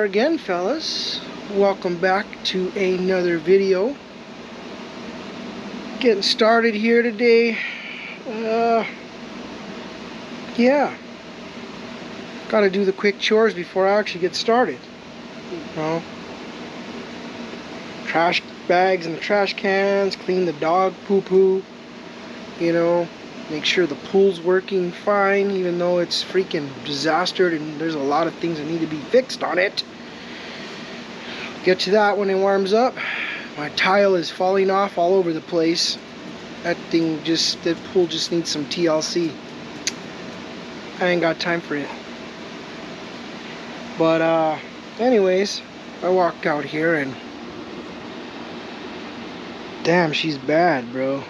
are again, fellas. Welcome back to another video. Getting started here today. Yeah. Gotta do the quick chores before I actually get started. You know, trash bags and the trash cans, clean the dog poo-poo, you know, make sure the pool's working fine, even though it's freaking disastered and there's a lot of things that need to be fixed on it. Get to that when it warms up. My tile is falling off all over the place. That pool just needs some TLC. I ain't got time for it. But anyways, I walk out here and damn, she's bad, bro.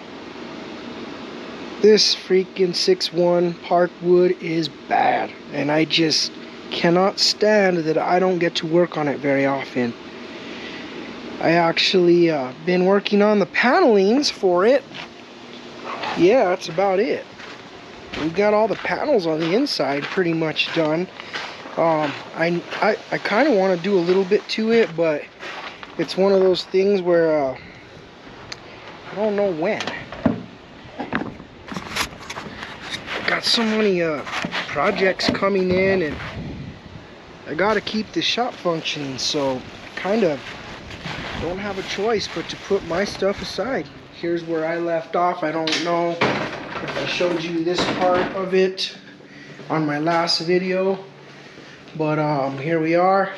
This freaking 6'1" Parkwood is bad, and I just cannot stand that I don't get to work on it very often. I actually been working on the panelings for it. Yeah, that's about it. We got all the panels on the inside pretty much done. I kind of want to do a little bit to it, but it's one of those things where I don't know when. Got so many projects coming in, and I gotta keep the shop functioning, so I kind of don't have a choice but to put my stuff aside. Here's where I left off. I don't know if I showed you this part of it on my last video, but here we are.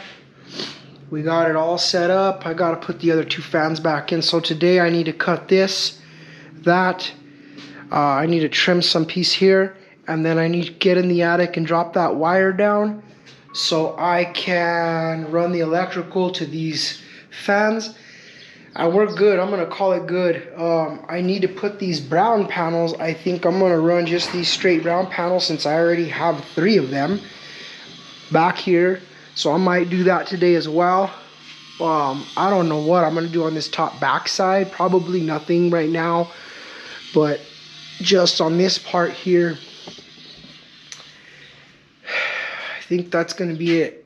We got it all set up. I gotta put the other two fans back in, so today I need to cut this, that, I need to trim some piece here, and then I need to get in the attic and drop that wire down so I can run the electrical to these fans. We're good. I'm gonna call it good. I need to put these brown panels. I think I'm gonna run just these straight brown panels since I already have 3 of them back here, so I might do that today as well. I don't know what I'm gonna do on this top back side. Probably nothing right now, but just on this part here, I think that's gonna be it.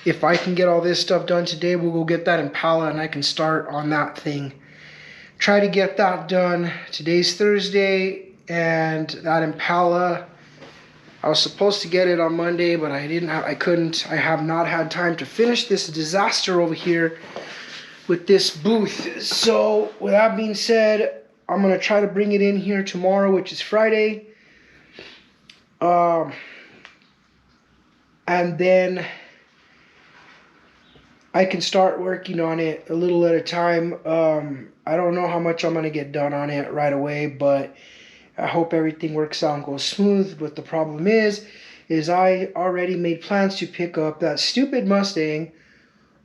If I can get all this stuff done today, we'll go get that Impala and I can start on that thing. Try to get that done. Today's Thursday, and that Impala, I was supposed to get it on Monday, but I couldn't. I have not had time to finish this disaster over here with this booth. So with that being said, I'm gonna try to bring it in here tomorrow, which is Friday. And then I can start working on it a little at a time. I don't know how much I'm gonna get done on it right away, but I hope everything works out and goes smooth. But the problem is I already made plans to pick up that stupid Mustang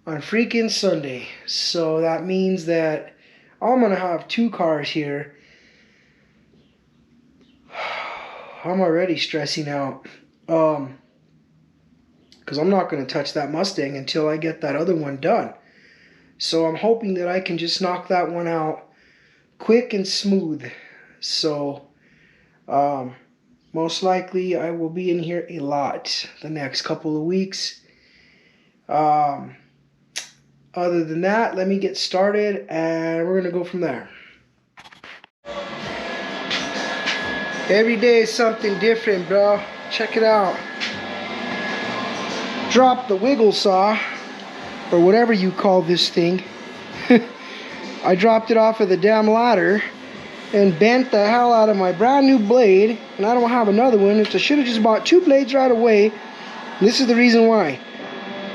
on freaking Sunday. So that means that I'm gonna have 2 cars here. I'm already stressing out. Because I'm not going to touch that Mustang until I get that other one done. So I'm hoping that I can just knock that one out quick and smooth. So most likely I will be in here a lot the next couple of weeks. Other than that, let me get started and we're going to go from there. Every day is something different, bro. Check it out. Drop the wiggle saw, or whatever you call this thing. I dropped it off of the damn ladder and bent the hell out of my brand new blade, and I don't have another one. I should have just bought 2 blades right away. This is the reason why.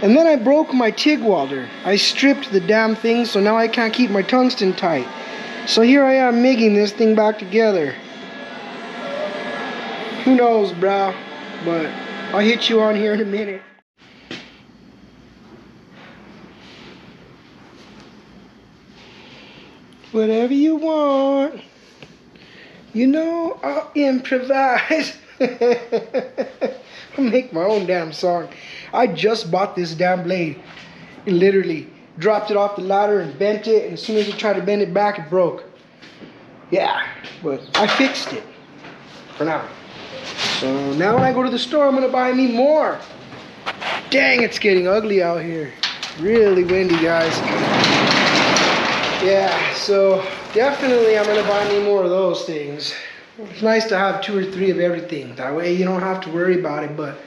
And then I broke my TIG welder. I stripped the damn thing, so now I can't keep my tungsten tight. So here I am MIGging this thing back together. Who knows, bro? But I'll hit you on here in a minute. Whatever you want, you know, I'll improvise. I'll make my own damn song. I just bought this damn blade and literally dropped it off the ladder and bent it, and as soon as I tried to bend it back, it broke. Yeah, but I fixed it for now. So now when I go to the store, I'm gonna buy me more. Dang, it's getting ugly out here. Really windy, guys. Yeah, so definitely I'm gonna buy me more of those things. It's nice to have 2 or 3 of everything. That way you don't have to worry about it, but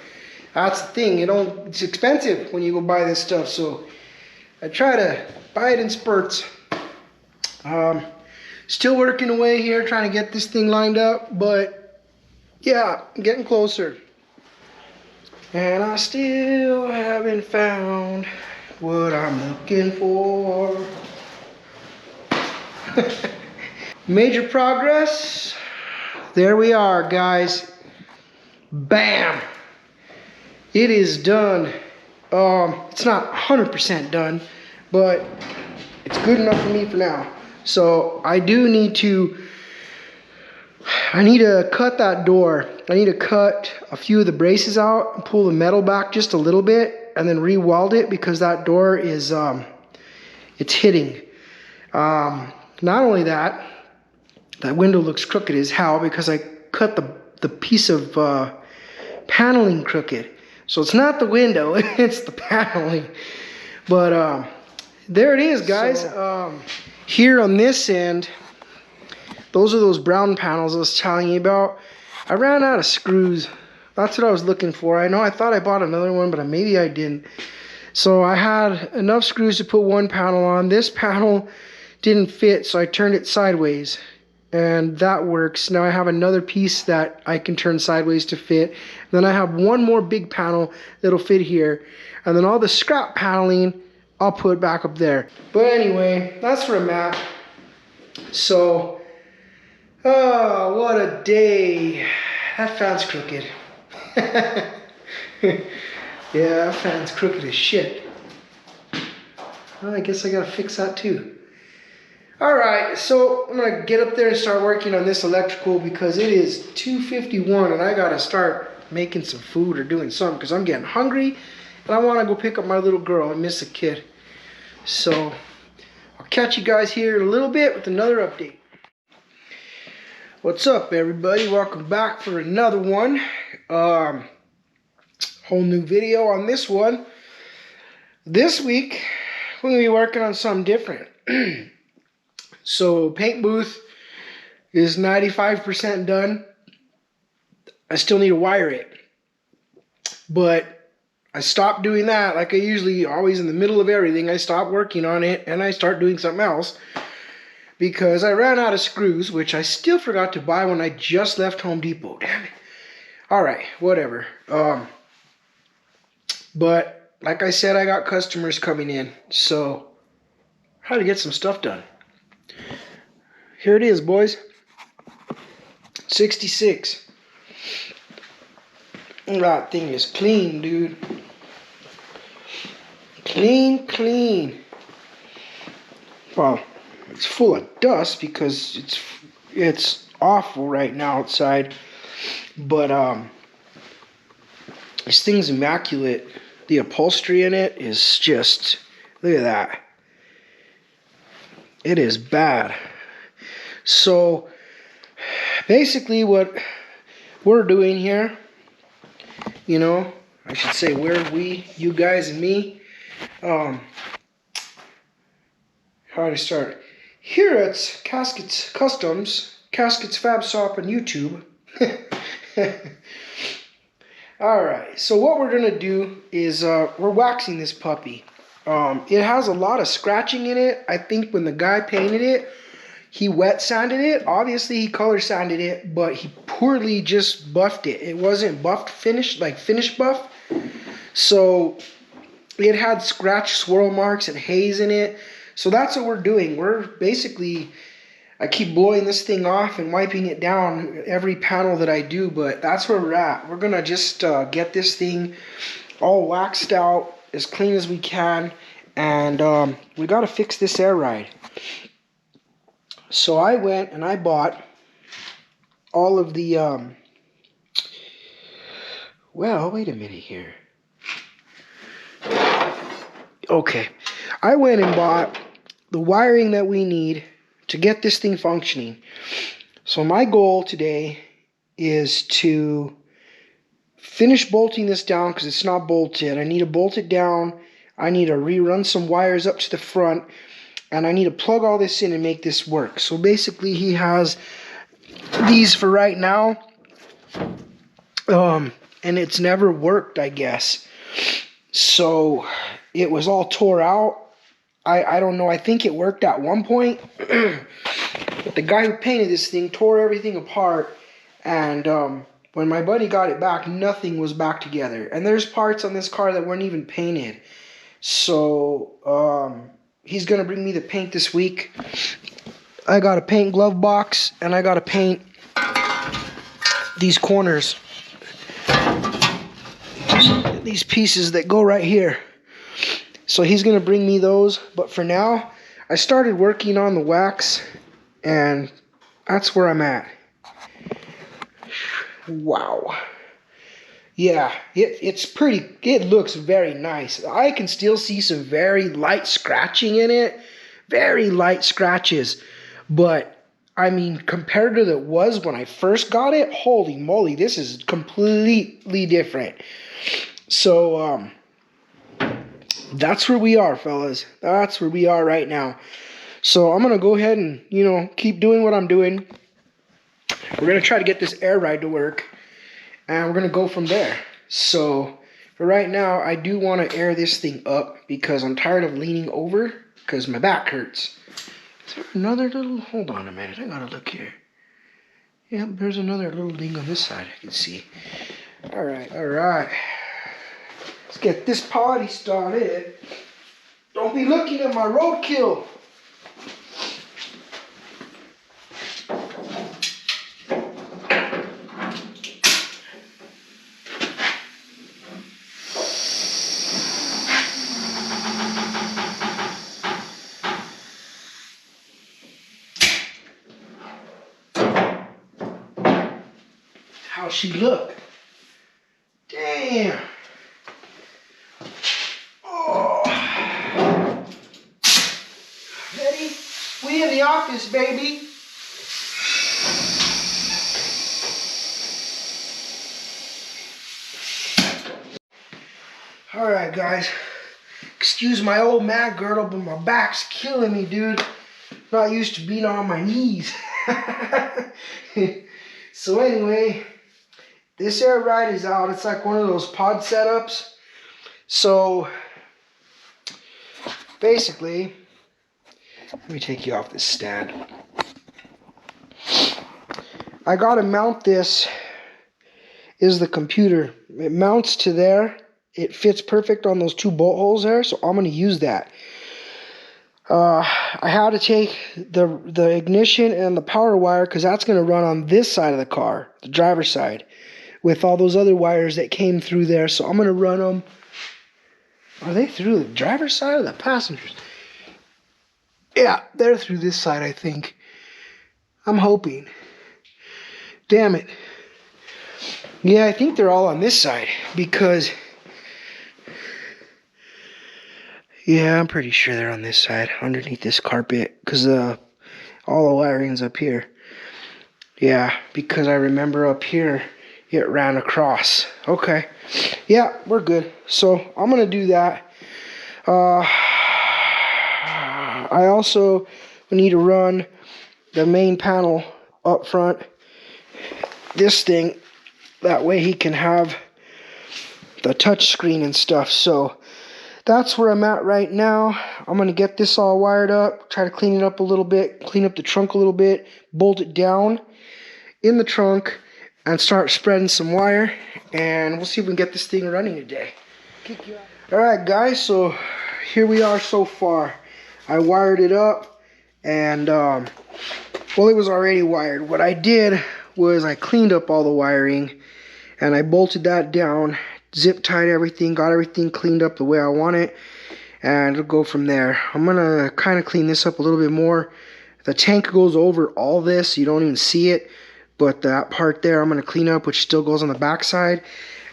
that's the thing, it's expensive when you go buy this stuff, so I try to buy it in spurts. Still working away here, trying to get this thing lined up, but yeah, I'm getting closer. And I still haven't found what I'm looking for. Major progress. There we are, guys. Bam! It is done. It's not 100% done, but it's good enough for me for now. So I do need to cut that door. I need to cut a few of the braces out and pull the metal back just a little bit and then re-weld it because that door is, it's hitting. Not only that, that window looks crooked as hell because I cut the piece of paneling crooked. So it's not the window, it's the paneling. But there it is, guys. So, here on this end, those are those brown panels I was telling you about. I ran out of screws. That's what I was looking for. I thought I bought another one, but maybe I didn't. So I had enough screws to put one panel on. This panel didn't fit, so I turned it sideways. And that works. Now I have another piece that I can turn sideways to fit. Then I have one more big panel that'll fit here. And then all the scrap paneling, I'll put back up there. But anyway, that's where I'm at. So, oh, what a day. That fan's crooked. Yeah, that fan's crooked as shit. Well, I guess I gotta fix that too. Alright, so I'm gonna get up there and start working on this electrical because it is 2:51 and I gotta start making some food or doing something because I'm getting hungry and I wanna go pick up my little girl. I miss a kid. So, I'll catch you guys here in a little bit with another update. What's up, everybody? Welcome back for another one. Whole new video on this one. This week, we're going to be working on something different. So, paint booth is 95% done. I still need to wire it. But I stopped doing that like I usually always in the middle of everything. I stop working on it and I start doing something else. Because I ran out of screws, which I still forgot to buy when I just left Home Depot. Damn it. Alright, whatever. But, like I said, I got customers coming in. So, I had to get some stuff done. Here it is, boys. 66. That thing is clean, dude. Clean, clean. Well, it's full of dust because it's awful right now outside. But this thing's immaculate. The upholstery in it is just, look at that. It is bad. So basically what we're doing here, you know, I should say we, you guys and me, how to start? Here at Caskets Customs, Caskets Fab Shop on YouTube. Alright, so what we're going to do is we're waxing this puppy. It has a lot of scratching in it. I think when the guy painted it, he wet sanded it. Obviously, he color sanded it, but he poorly just buffed it. It wasn't buffed finished, like finish buff. So it had scratch swirl marks and haze in it. So that's what we're doing. We're basically, I keep blowing this thing off and wiping it down every panel that I do, but that's where we're at. We're gonna just get this thing all waxed out as clean as we can, and we gotta fix this air ride. So I went and I bought all of the, well, wait a minute here. Okay, I went and bought the wiring that we need to get this thing functioning. So my goal today is to finish bolting this down because it's not bolted. I need to bolt it down. I need to rerun some wires up to the front. And I need to plug all this in and make this work. So basically he has these for right now. And it's never worked, I guess. So it was all tore out. I don't know. I think it worked at one point. But the guy who painted this thing tore everything apart. And when my buddy got it back, nothing was back together. And there's parts on this car that weren't even painted. So he's going to bring me the paint this week. I got a paint glove box. And I got to paint these corners. These pieces that go right here. So he's going to bring me those. But for now, I started working on the wax. And that's where I'm at. Wow. Yeah, it's pretty, it looks very nice. I can still see some very light scratching in it. Very light scratches. But, I mean, compared to what it was when I first got it, holy moly, this is completely different. So, that's where we are, fellas. That's where we are right now. So, I'm going to go ahead and, you know, keep doing what I'm doing. We're going to try to get this air ride to work. And we're going to go from there. So, for right now, I do want to air this thing up because I'm tired of leaning over because my back hurts. Is there another little... Hold on a minute. I got to look here. Yep, there's another little thing on this side I can see. Alright. Let's get this party started. Don't be looking at my roadkill. How she look? Damn. Oh. Ready? We in the office, baby. All right, guys. Excuse my old man girdle, but my back's killing me, dude. Not used to being on my knees. So anyway, this air ride is out. It's like one of those pod setups. So basically, let me take you off this stand. I gotta mount this, is the computer. It mounts to there. It fits perfect on those two bolt holes there, so I'm gonna use that. I had to take the ignition and the power wire because that's going to run on this side of the car, the driver's side, with all those other wires that came through there. So I'm going to run them. Are they through the driver's side or the passenger's? Yeah, they're through this side, I think. I'm hoping. Damn it. Yeah, I think they're all on this side because... Yeah, I'm pretty sure they're on this side, underneath this carpet, because all the wiring's up here. Yeah, because I remember up here, it ran across. Okay. Yeah, we're good. So, I'm going to do that. I also need to run the main panel up front. This thing, that way he can have the touch screen and stuff. So, that's where I'm at right now. I'm going to get this all wired up, try to clean it up a little bit, clean up the trunk a little bit, bolt it down in the trunk, and start spreading some wire, and we'll see if we can get this thing running today. Alright guys, so here we are so far. I wired it up, and well, it was already wired. What I did was I cleaned up all the wiring, and I bolted that down, zip tied everything, got everything cleaned up the way I want it, and it'll go from there. I'm gonna kind of clean this up a little bit more. The tank goes over all this, you don't even see it, but that part there I'm gonna clean up, which still goes on the back side.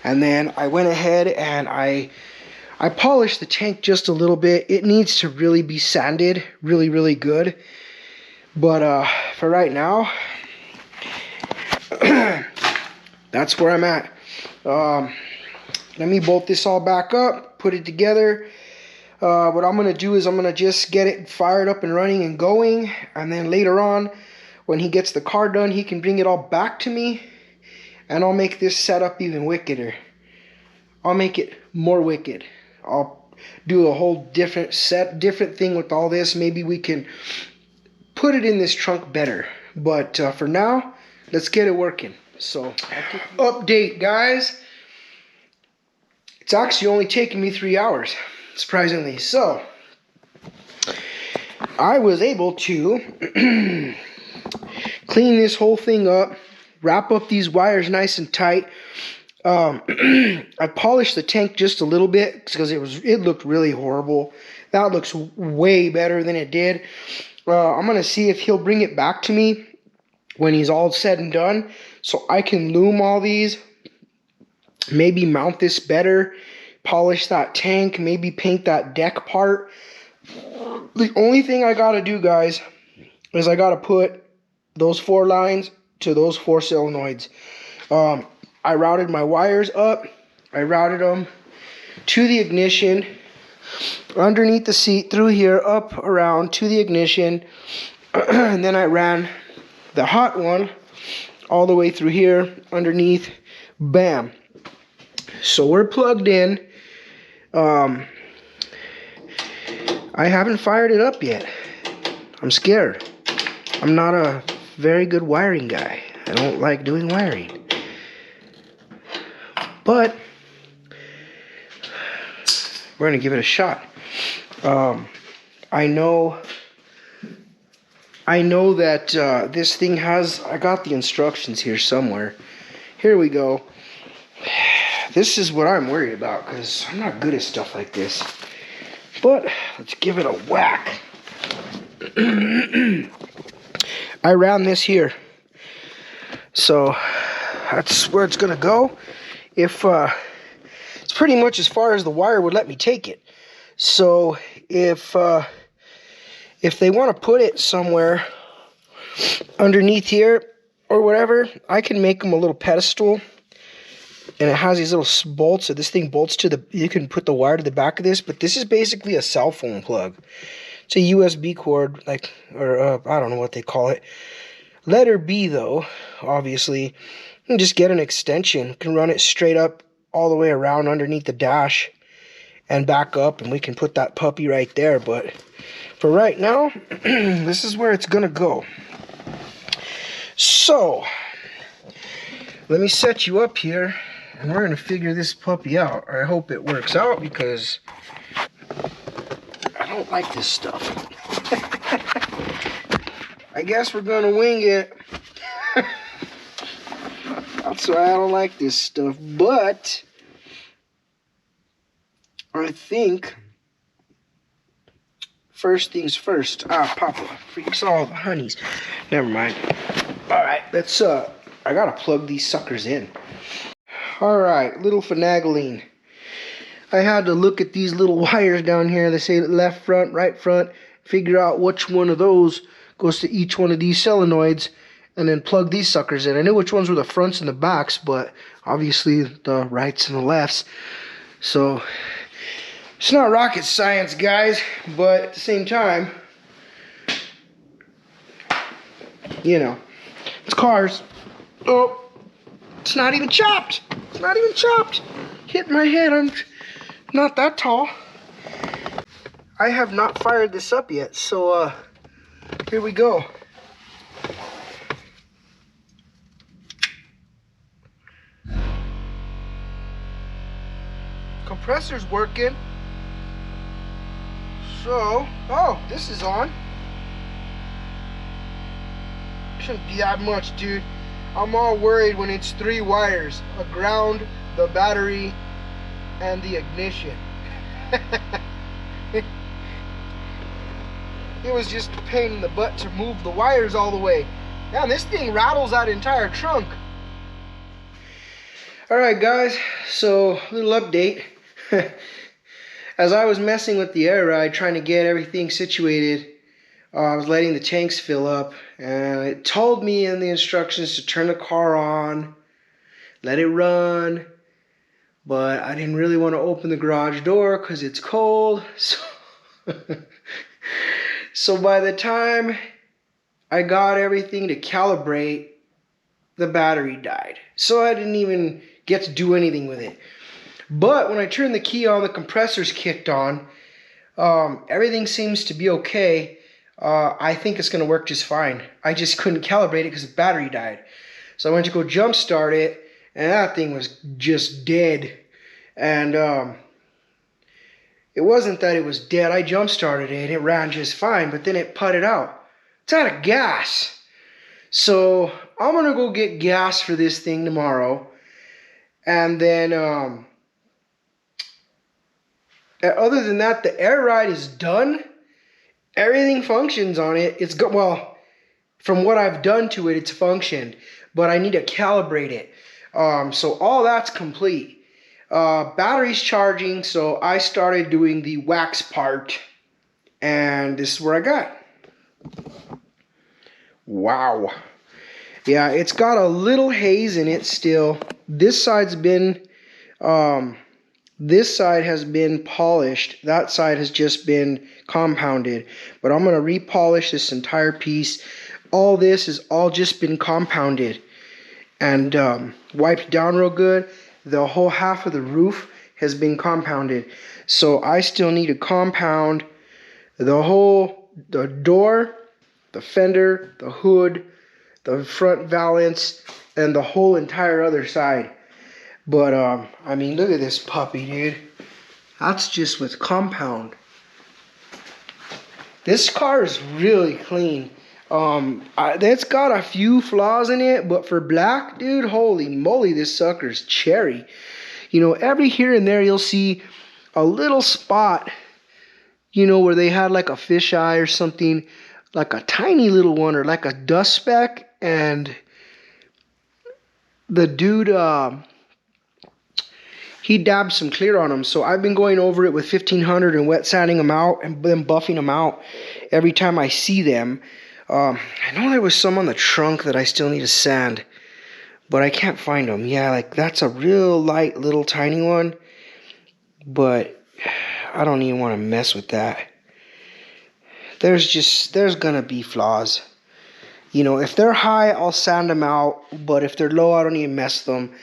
And then I went ahead and I polished the tank just a little bit. It needs to really be sanded really good, but for right now that's where I'm at. Let me bolt this all back up, put it together. What I'm going to do is I'm going to just get it fired up and running and going. And then later on, when he gets the car done, he can bring it all back to me. And I'll make this setup even wickeder. I'll make it more wicked. I'll do a whole different thing with all this. Maybe we can put it in this trunk better. But for now, let's get it working. So, update, guys. It's actually only taken me 3 hours, surprisingly. So, I was able to clean this whole thing up, wrap up these wires nice and tight. I polished the tank just a little bit because it looked really horrible. That looks way better than it did. I'm going to see if he'll bring it back to me when he's all said and done, so I can loom all these, maybe mount this better, polish that tank, maybe paint that deck part. The only thing I gotta do, guys, is I gotta put those 4 lines to those 4 solenoids. I routed my wires up, I routed them to the ignition, underneath the seat, through here, up, around, to the ignition, and then I ran the hot one all the way through here, underneath, bam. So we're plugged in. I haven't fired it up yet. I'm scared. I'm not a very good wiring guy. I don't like doing wiring. But we're going to give it a shot. I know that this thing has, I got the instructions here somewhere. Here we go. This is what I'm worried about because I'm not good at stuff like this. But let's give it a whack. I ran this here. So that's where it's going to go. If it's pretty much as far as the wire would let me take it. So if they want to put it somewhere underneath here or whatever, I can make them a little pedestal. And it has these little bolts. So this thing bolts to the, you can put the wire to the back of this, but this is basically a cell phone plug. It's a USB cord, like, or I don't know what they call it. Letter B though, obviously. You can just get an extension. You can run it straight up all the way around underneath the dash and back up, and we can put that puppy right there. But for right now, this is where it's gonna go. So let me set you up here, and we're gonna figure this puppy out. I hope it works out because I don't like this stuff. I guess we're gonna wing it. That's why I don't like this stuff. But I think first things first. Papa freaks all the honeys. Never mind. Alright, let's I gotta plug these suckers in. Alright, little finagling. I had to look at these little wires down here. They say left front, right front. Figure out which one of those goes to each one of these solenoids, and then plug these suckers in. I knew which ones were the fronts and the backs, but obviously the rights and the lefts. So it's not rocket science, guys, but at the same time, you know, it's cars. Oh, it's not even chopped. It's not even chopped. Hit my head. I'm not that tall. I have not fired this up yet, so here we go. Compressor's working. So, oh, this is on. Shouldn't be that much, dude. I'm all worried when it's 3 wires. A ground, the battery, and the ignition. It was just a pain in the butt to move the wires all the way. Man, this thing rattles that entire trunk. Alright guys, so a little update. As I was messing with the air ride, trying to get everything situated, I was letting the tanks fill up, and it told me in the instructions to turn the car on, let it run, but I didn't really want to open the garage door because it's cold. So by the time I got everything to calibrate, the battery died. So I didn't even get to do anything with it. But when I turned the key on, the compressor's kicked on. Everything seems to be okay. I think it's going to work just fine. I just couldn't calibrate it because the battery died. So I went to go jump start it, and that thing was just dead. And it wasn't that it was dead. I jump started it and it ran just fine, but then it putted out. It's out of gas. So I'm going to go get gas for this thing tomorrow. And then other than that, the air ride is done. Everything functions on it. It's good. Well, from what I've done to it, it's functioned. But I need to calibrate it. So all that's complete. Battery's charging, so I started doing the wax part. And this is where I got. Wow. Yeah, it's got a little haze in it still. This side's been... this side has been polished. That side has just been compounded. But I'm going to repolish this entire piece. All this has all just been compounded and wiped down real good. The whole half of the roof has been compounded. So I still need to compound the door, the fender, the hood, the front valance, and the whole entire other side. But, I mean, look at this puppy, dude. That's just with compound. This car is really clean. It's got a few flaws in it, but for black, dude, holy moly, this sucker's cherry. You know, every here and there you'll see a little spot, you know, where they had like a fisheye or something, like a tiny little one, or like a dust speck, and the dude, he dabbed some clear on them. So I've been going over it with 1500 and wet sanding them out and then buffing them out every time I see them. I know there was some on the trunk that I still need to sand, but I can't find them. Yeah, like that's a real light little tiny one, but I don't even want to mess with that. There's gonna be flaws. You know, if they're high, I'll sand them out, but if they're low, I don't even mess them.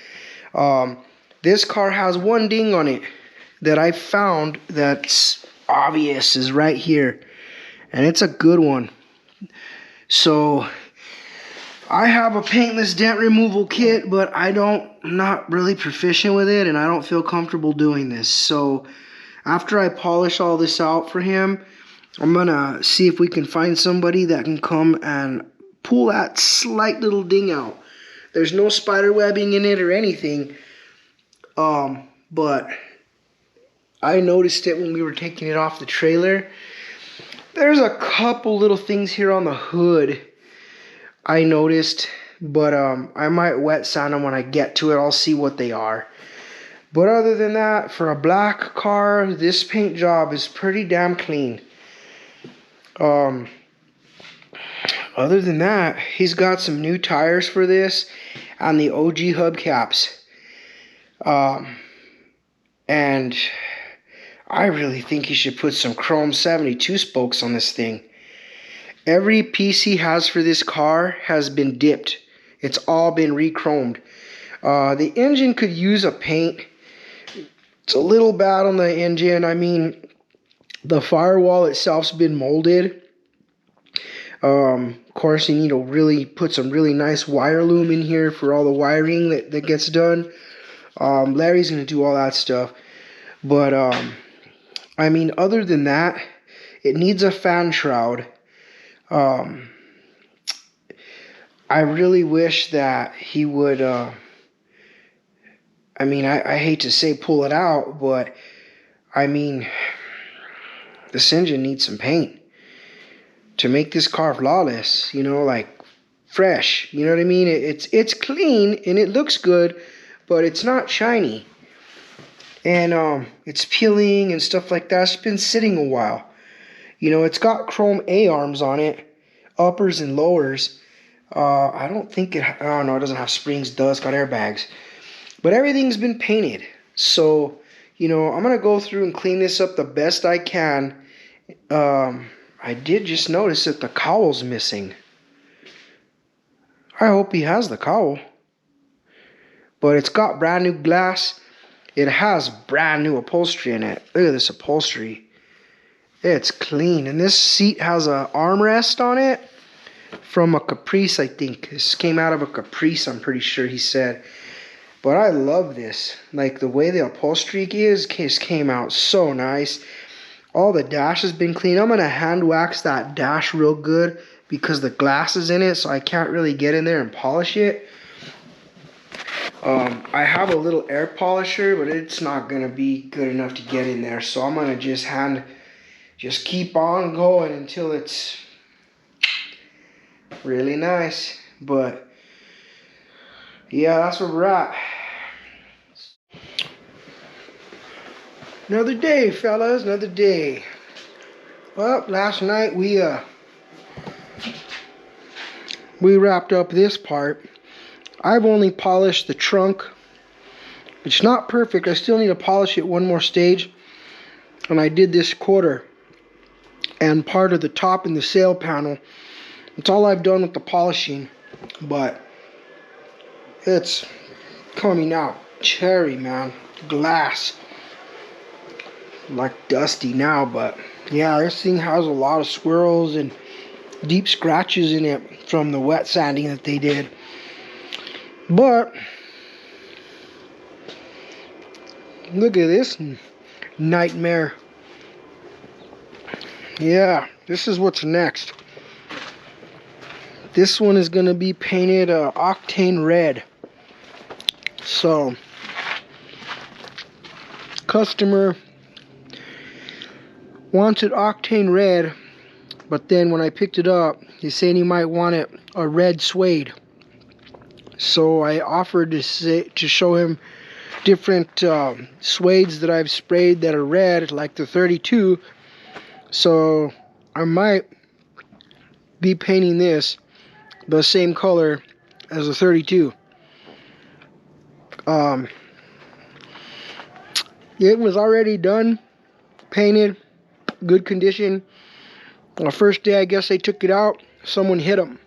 This car has one ding on it that I found that's obvious, is right here, and it's a good one. So I have a paintless dent removal kit, but I'm not really proficient with it, and I don't feel comfortable doing this. So after I polish all this out for him, I'm gonna see if we can find somebody that can come and pull that slight little ding out. There's no spider webbing in it or anything, but I noticed it when we were taking it off the trailer. There's a couple little things here on the hood I noticed, but I might wet sand them when I get to it. I'll see what they are. But other than that, for a black car, this paint job is pretty damn clean. Other than that, he's got some new tires for this and the OG hubcaps. And I really think he should put some chrome 72 spokes on this thing. Every piece he has for this car has been dipped. It's all been re-chromed. The engine could use a paint. It's a little bad on the engine. I mean, the firewall itself's been molded. Of course, you need to really put some really nice wire loom in here for all the wiring that gets done. Larry's going to do all that stuff. But, I mean, other than that, it needs a fan shroud. I really wish that he would, I mean, I hate to say pull it out, but, I mean, this engine needs some paint to make this car flawless, you know, like fresh, you know what I mean? It's clean and it looks good, but it's not shiny. And it's peeling and stuff like that. It's been sitting a while. You know, it's got chrome A-arms on it, uppers and lowers. I don't think it, oh no, it doesn't have springs, it does, it's got airbags. But everything's been painted. So, you know, I'm gonna go through and clean this up the best I can. I did just notice that the cowl's missing. I hope he has the cowl. But it's got brand new glass. It has brand new upholstery in it. Look at this upholstery. It's clean. And this seat has an armrest on it from a Caprice, I think. This came out of a Caprice, I'm pretty sure he said. But I love this. Like the way the upholstery came out so nice. All the dash has been clean. I'm going to hand wax that dash real good because the glass is in it, so I can't really get in there and polish it. I have a little air polisher, but it's not going to be good enough to get in there. So I'm going to just keep on going until it's really nice. But yeah, that's where we're at. Another day, fellas, another day. Well, last night we wrapped up this part. I've only polished the trunk. It's not perfect. I still need to polish it one more stage. And I did this quarter and part of the top and the sail panel. That's all I've done with the polishing. But it's coming out cherry, man. Glass. Like dusty now, but yeah, this thing has a lot of swirls and deep scratches in it from the wet sanding that they did. But look at this nightmare. Yeah, this is what's next. This one is going to be painted octane red. So customer wants it octane red, but then when I picked it up, he's saying he might want it a red suede. So I offered to show him different suedes that I've sprayed that are red, like the 32. So I might be painting this the same color as the 32. It was already done, painted, good condition. The first day I guess they took it out, someone hit them.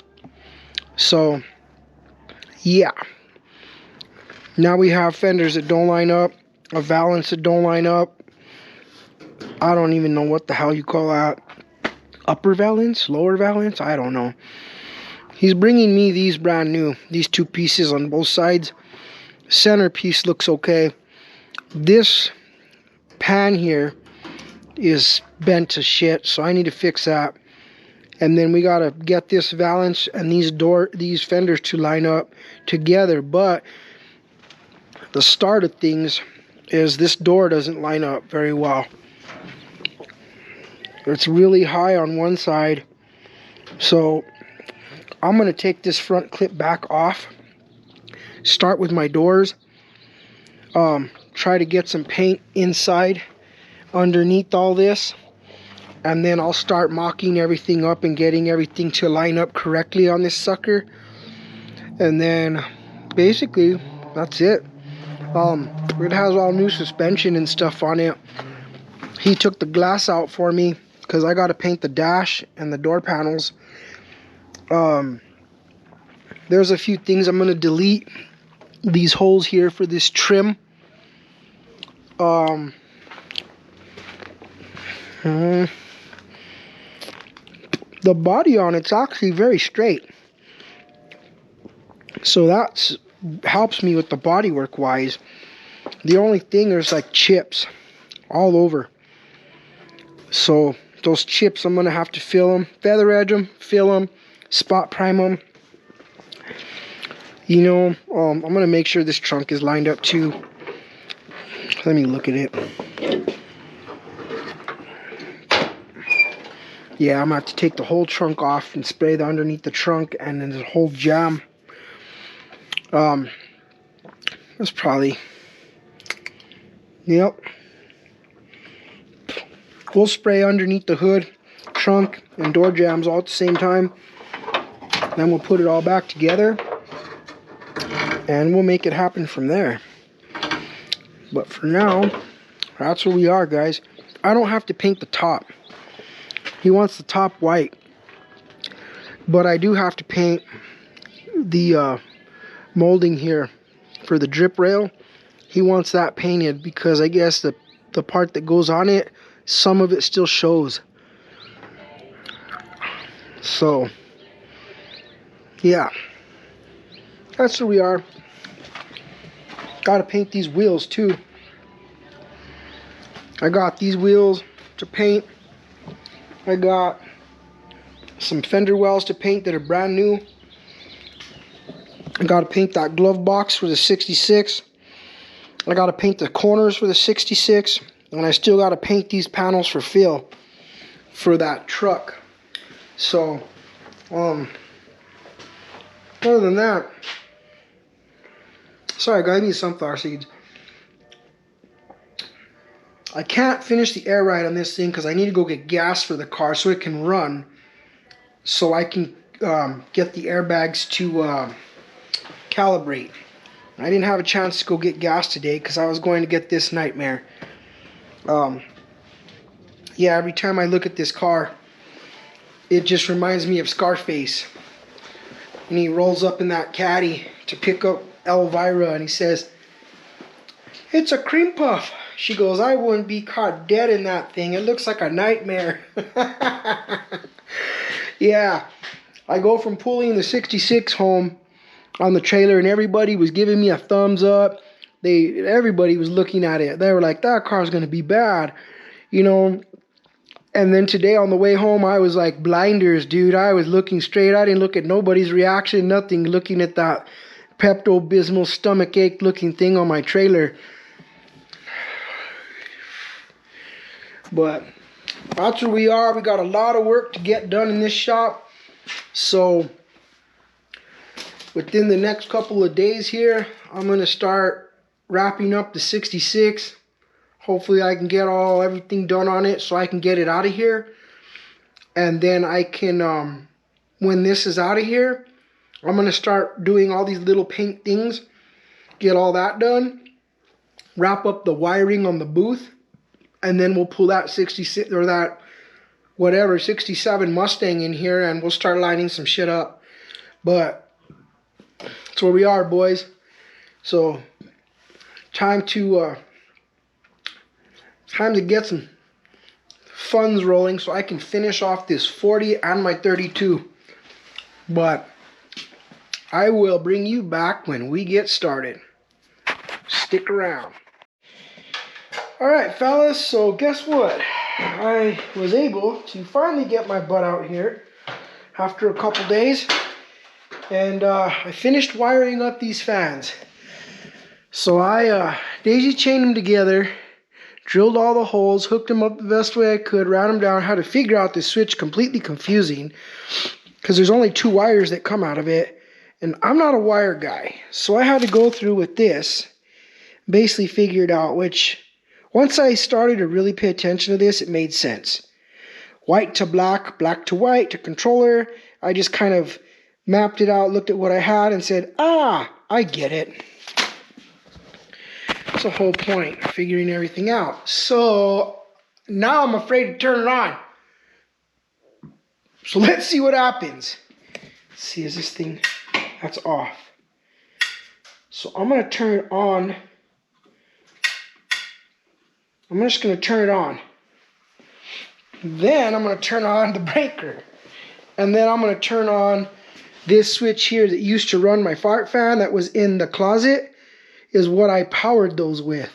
So yeah, now we have fenders that don't line up, a valance that don't line up. I don't even know what the hell you call that. Upper valance, lower valance, I don't know. He's bringing me these brand new, these two pieces on both sides. Center piece looks okay. This pan here is bent to shit, so I need to fix that. And then we gotta get this valance and these fenders to line up together. But the start of things is this door doesn't line up very well. It's really high on one side. So I'm gonna take this front clip back off, start with my doors, try to get some paint inside underneath all this. And then I'll start mocking everything up and getting everything to line up correctly on this sucker. And then basically that's it. It has all new suspension and stuff on it. He took the glass out for me because I got to paint the dash and the door panels. There's a few things I'm going to delete. These holes here for this trim. The body on it's actually very straight, so that helps me with the bodywork wise. The only thing, there's like chips all over, so those chips I'm gonna have to fill them, feather edge them, fill them, spot prime them. You know, I'm gonna make sure this trunk is lined up too. Let me look at it. Yeah, I'm going to have to take the whole trunk off and spray the underneath the trunk and then the whole jam. That's probably... Yep. We'll spray underneath the hood, trunk, and door jambs all at the same time. Then we'll put it all back together. And we'll make it happen from there. But for now, that's where we are, guys. I don't have to paint the top. He wants the top white. But I do have to paint the molding here for the drip rail. He wants that painted because I guess the part that goes on it, some of it still shows. So, yeah. That's where we are. Gotta paint these wheels too. I got these wheels to paint. I got some fender wells to paint that are brand new. I gotta paint that glove box for the 66. I gotta paint the corners for the 66. And I still gotta paint these panels for Phil for that truck. So, other than that, sorry guys, I need sunflower seeds. I can't finish the air ride on this thing because I need to go get gas for the car so it can run. So I can get the airbags to calibrate. I didn't have a chance to go get gas today because I was going to get this nightmare. Yeah, every time I look at this car, it just reminds me of Scarface. And he rolls up in that caddy to pick up Elvira and he says, "It's a cream puff." She goes, "I wouldn't be caught dead in that thing. It looks like a nightmare." Yeah, I go from pulling the 66 home on the trailer and everybody was giving me a thumbs up. Everybody was looking at it. They were like, "That car's going to be bad." You know, and then today on the way home, I was like blinders, dude. I was looking straight. I didn't look at nobody's reaction, nothing. Looking at that Pepto Bismol stomach ache looking thing on my trailer. But that's where we are. We got a lot of work to get done in this shop. So within the next couple of days here, I'm going to start wrapping up the 66. Hopefully I can get everything done on it so I can get it out of here. And then I can, when this is out of here, I'm going to start doing all these little paint things. Get all that done. Wrap up the wiring on the booth. And then we'll pull that 66 or that whatever 67 Mustang in here and we'll start lining some shit up. But that's where we are, boys. So time to get some funds rolling so I can finish off this 40 and my 32. But I will bring you back when we get started. Stick around. Alright fellas, so guess what? I was able to finally get my butt out here after a couple days. And I finished wiring up these fans. So I daisy chained them together, drilled all the holes, hooked them up the best way I could, ran them down, had to figure out this switch, completely confusing. Because there's only 2 wires that come out of it. And I'm not a wire guy. So I had to go through with this, basically figure it out, which once I started to really pay attention to this, it made sense. White to black, black to white to controller. I just kind of mapped it out, looked at what I had and said, I get it. That's the whole point, figuring everything out. So now I'm afraid to turn it on. So let's see what happens. Let's see, is this thing, that's off. So I'm going to turn it on. I'm just going to turn it on. Then I'm going to turn on the breaker. And then I'm going to turn on this switch here that used to run my fart fan that was in the closet is what I powered those with.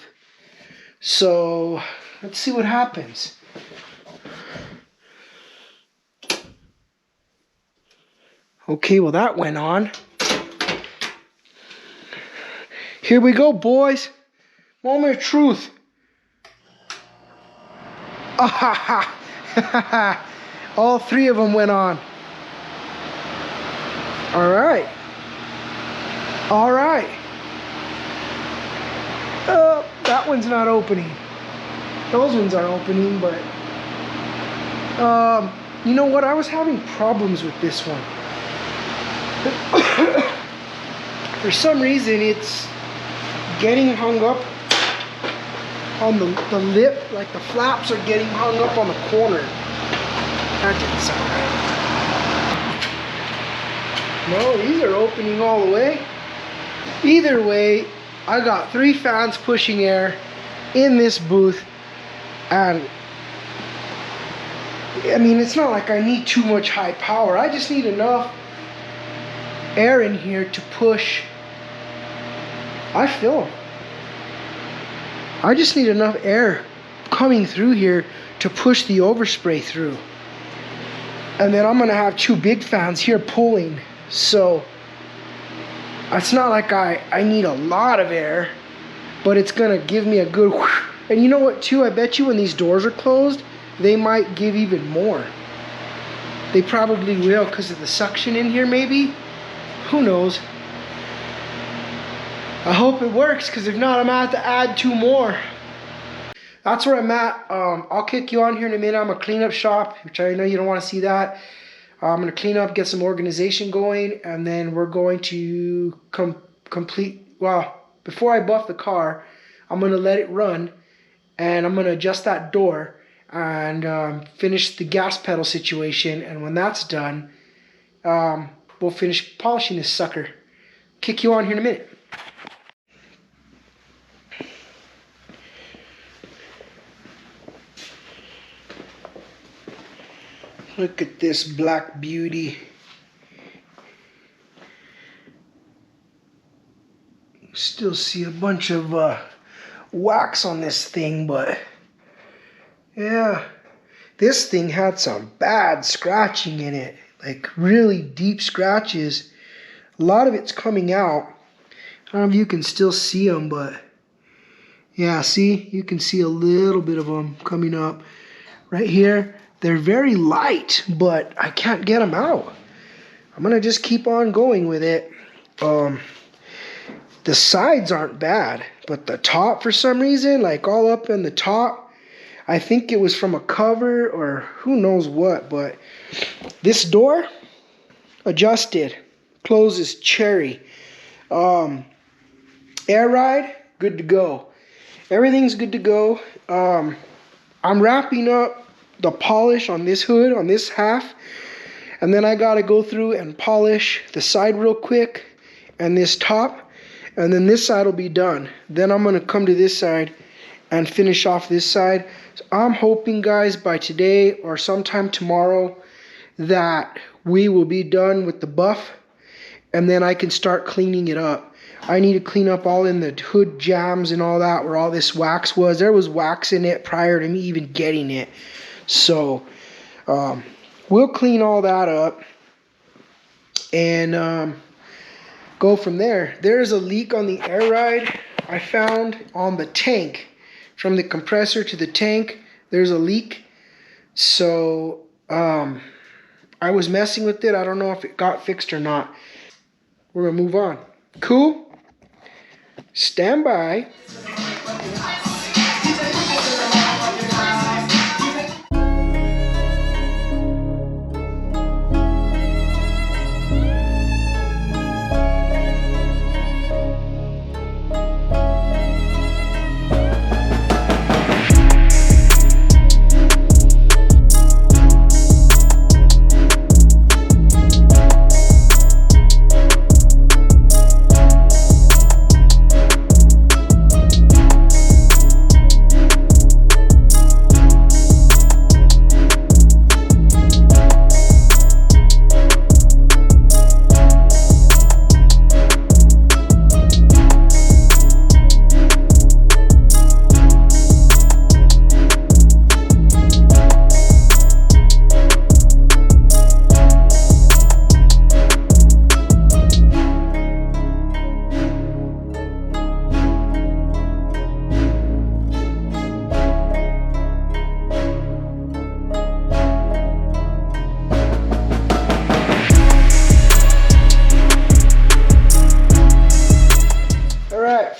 So let's see what happens. Okay, well that went on. Here we go, boys. Moment of truth. All 3 of them went on. All right. All right. That one's not opening. Those ones are opening, but you know what? I was having problems with this one. For some reason, it's getting hung up on the lip, like the flaps are getting hung up on the corner. That didn't sound right. No, these are opening all the way. Either way, I got 3 fans pushing air in this booth, and I mean, it's not like I need too much high power. I just need enough air in here to push. I feel them. I just need enough air coming through here to push the overspray through. And then I'm gonna have 2 big fans here pulling. So it's not like I need a lot of air, but it's gonna give me a good whoosh. And you know what too, I bet you when these doors are closed, they might give even more. They probably will because of the suction in here maybe. Who knows? I hope it works, because if not, I'm gonna have to add 2 more. That's where I'm at. I'll kick you on here in a minute. I'm gonna clean up shop, which I know you don't want to see that. I'm gonna clean up, get some organization going, and then we're going to complete. Well, before I buff the car, I'm gonna let it run, and I'm gonna adjust that door and finish the gas pedal situation. And when that's done, we'll finish polishing this sucker. Kick you on here in a minute. Look at this black beauty. Still see a bunch of wax on this thing, but yeah, this thing had some bad scratching in it, like really deep scratches. A lot of it's coming out. I don't know if you can still see them, but yeah, see, you can see a little bit of them coming up right here. They're very light, but I can't get them out. I'm gonna just keep on going with it. The sides aren't bad, but the top, for some reason, like all up in the top, I think it was from a cover or who knows what, but this door adjusted, closes cherry. Air ride, good to go. Everything's good to go. I'm wrapping up the polish on this hood, on this half, and then I gotta go through and polish the side real quick and this top, and then this side will be done. Then I'm gonna come to this side and finish off this side. So I'm hoping, guys, by today or sometime tomorrow that we will be done with the buff, and then I can start cleaning it up. I need to clean up all in the hood jams and all that, where all this wax was. There was wax in it prior to me even getting it. So we'll clean all that up and go from there. There's a leak on the air ride I found on the tank. From the compressor to the tank, there's a leak. So I was messing with it. I don't know if it got fixed or not. We're gonna move on. Cool? Stand by.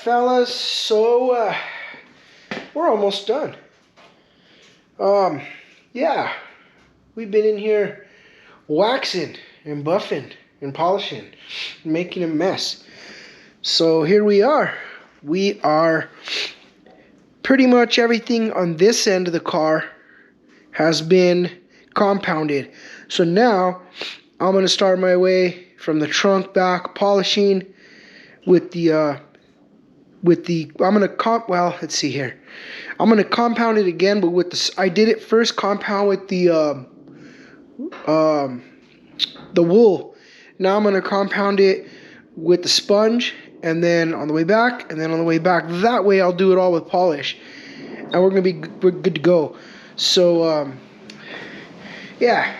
Fellas, so we're almost done. Yeah, we've been in here waxing and buffing and polishing and making a mess. So here we are. We are pretty much everything on this end of the car has been compounded. So now I'm going to start my way from the trunk back, polishing with the I'm going to let's see here. I'm going to compound it again, but with the, I did it first compound with the wool. Now I'm going to compound it with the sponge, and then on the way back, and then on the way back. That way I'll do it all with polish, and we're good to go. So yeah,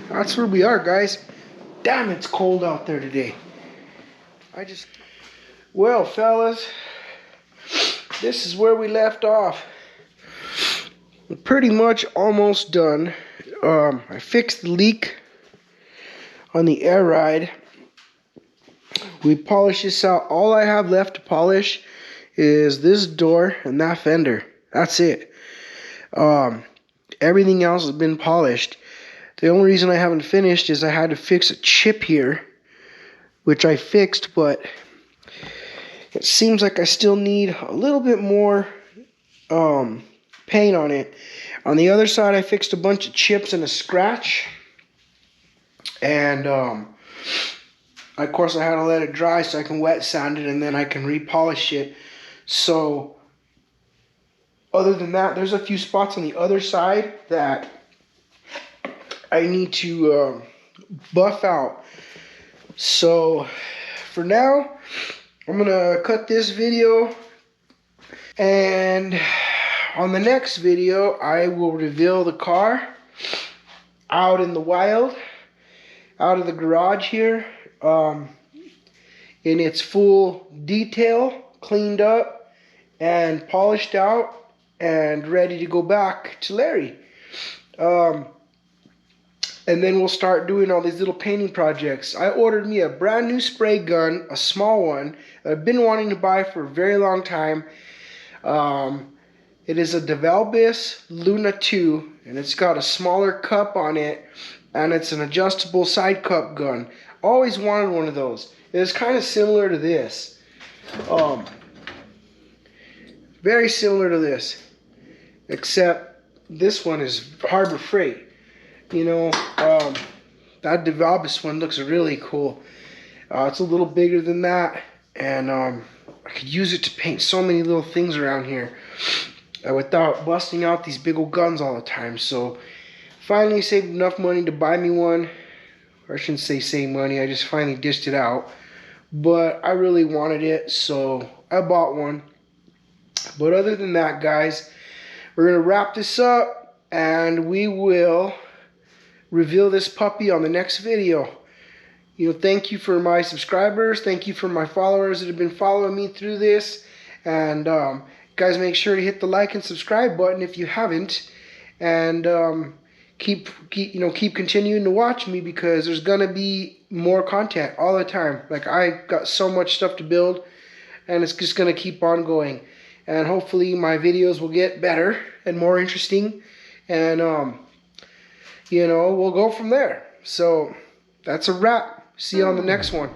that's where we are, guys. Damn, it's cold out there today. Well, fellas, this is where we left off. We're pretty much almost done. I fixed the leak on the air ride. We polished this out. All I have left to polish is this door and that fender. That's it. Everything else has been polished. The only reason I haven't finished is I had to fix a chip here, which I fixed, but it seems like I still need a little bit more paint on it. On the other side, I fixed a bunch of chips and a scratch, and of course I had to let it dry so I can wet sand it, and then I can repolish it. So other than that, there's a few spots on the other side that I need to buff out. So for now, I'm gonna cut this video, and on the next video I will reveal the car out in the wild, out of the garage here, in its full detail, cleaned up and polished out and ready to go back to Larry. And then we'll start doing all these little painting projects. I ordered me a brand new spray gun, a small one, that I've been wanting to buy for a very long time. It is a DeValbis Luna 2, and it's got a smaller cup on it, and it's an adjustable side cup gun. Always wanted one of those. It is kind of similar to this. Very similar to this, except this one is Harbor Freight. You know, that DeValbis one looks really cool. It's a little bigger than that, and I could use it to paint so many little things around here without busting out these big old guns all the time. So finally saved enough money to buy me one. Or I shouldn't say save money, I just finally dished it out. But I really wanted it, so I bought one. But other than that, guys, we're going to wrap this up, and we will reveal this puppy on the next video. You know, thank you for my subscribers, thank you for my followers that have been following me through this, and guys, make sure to hit the like and subscribe button if you haven't, and keep continuing to watch me, because there's gonna be more content all the time. Like, I got so much stuff to build, and it's just gonna keep on going, and hopefully my videos will get better and more interesting, and you know, we'll go from there. So that's a wrap. See you on the next one.